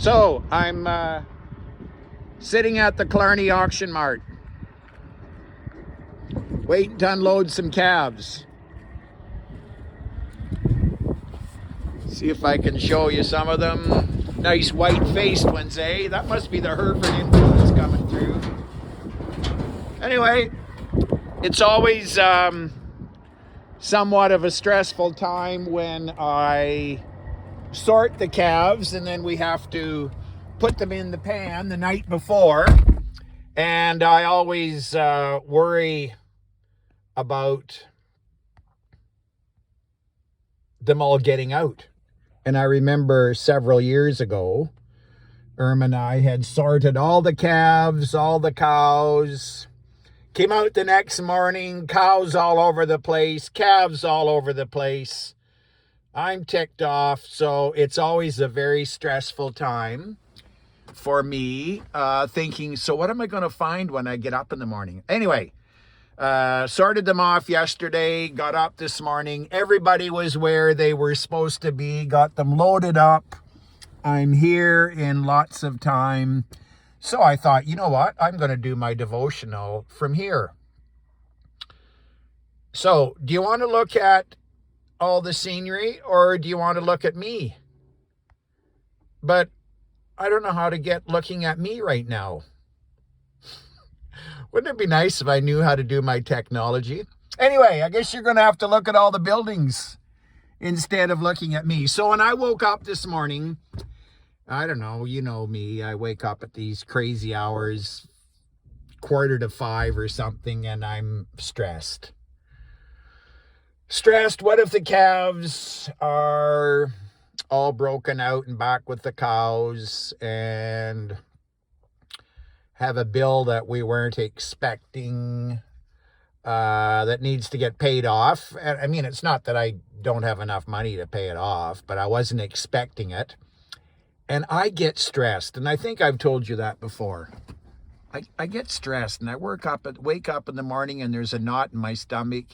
So I'm sitting at the Killarney Auction Mart, waiting to unload some calves. See if I can show you some of them. Nice white-faced ones, eh? That must be the Hereford influence coming through. Anyway, it's always somewhat of a stressful time when I sort the calves and then we have to put them in the pan the night before. And I always worry about them all getting out. And I remember several years ago, Irma and I had sorted all the calves, all the cows, came out the next morning, cows all over the place, calves all over the place. I'm ticked off, so it's always a very stressful time for me, thinking, so what am I going to find when I get up in the morning? Anyway, sorted them off yesterday, got up this morning. Everybody was where they were supposed to be, got them loaded up. I'm here in lots of time. So I thought, you know what? I'm going to do my devotional from here. So do you want to look at all the scenery or do you want to look at me? But I don't know how to get looking at me right now. Wouldn't it be nice if I knew how to do my technology? Anyway, I guess you're going to have to look at all the buildings instead of looking at me. So when I woke up this morning, I don't know, you know me, I wake up at these crazy hours, 4:45 or something, and I'm stressed. What if the calves are all broken out and back with the cows and have a bill that we weren't expecting that needs to get paid off? I mean, it's not that I don't have enough money to pay it off, but I wasn't expecting it. And I get stressed, and I think I've told you that before. I get stressed, and I wake up in the morning, and there's a knot in my stomach,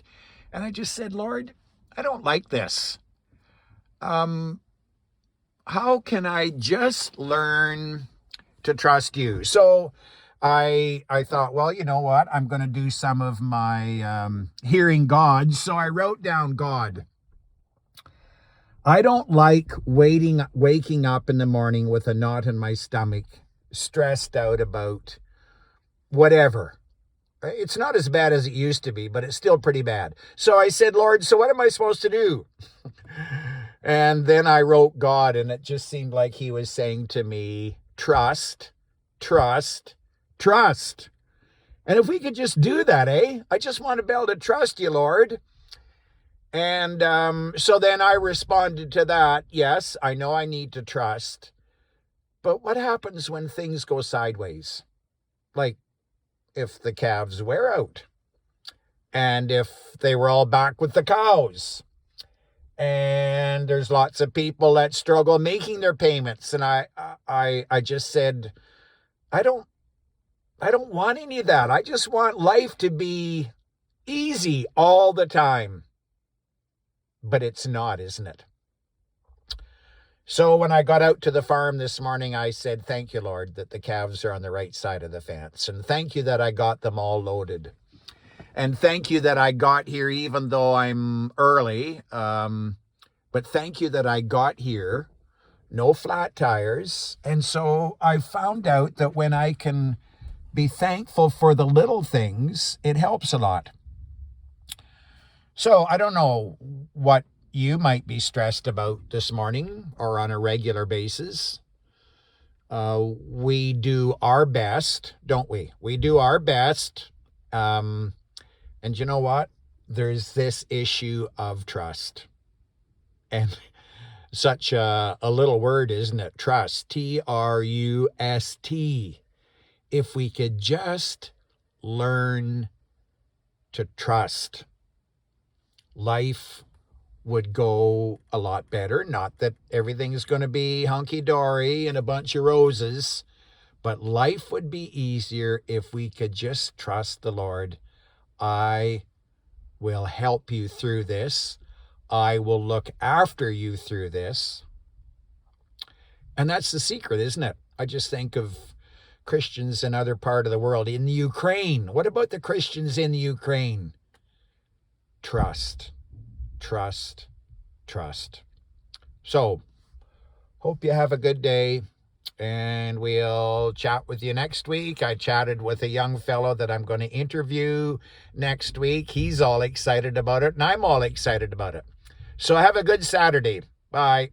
and I just said, Lord, I don't like this. How can I just learn to trust you? So I thought, well, you know what? I'm going to do some of my hearing God. So I wrote down God. I don't like waking up in the morning with a knot in my stomach, stressed out about whatever. It's not as bad as it used to be, but it's still pretty bad. So I said, Lord, so what am I supposed to do? And then I wrote God, and it just seemed like he was saying to me, trust, trust, trust. And if we could just do that, eh? I just want to be able to trust you, Lord. And so then I responded to that. Yes, I know I need to trust. But what happens when things go sideways? Like if the calves wear out and if they were all back with the cows and there's lots of people that struggle making their payments. And I just said, I don't want any of that. I just want life to be easy all the time. But it's not, isn't it? So when I got out to the farm this morning, I said, thank you, Lord, that the calves are on the right side of the fence. And thank you that I got them all loaded. And thank you that I got here even though I'm early. But thank you that I got here, no flat tires. And so I found out that when I can be thankful for the little things, it helps a lot. So I don't know what you might be stressed about this morning or on a regular basis. We do our best, don't we? We do our best. And you know what? There's this issue of trust. And such a little word, isn't it? Trust. T-R-U-S-T. If we could just learn to trust, life would go a lot better. Not that everything is going to be hunky-dory and a bunch of roses, but life would be easier if we could just trust the Lord. I will help you through this. I will look after you through this. And that's the secret, isn't it? I just think of Christians in other part of the world. In the Ukraine, what about the Christians in the Ukraine? Trust, trust, trust. So, hope you have a good day, and we'll chat with you next week. I chatted with a young fellow that I'm going to interview next week. He's all excited about it, and I'm all excited about it. So have a good Saturday. Bye.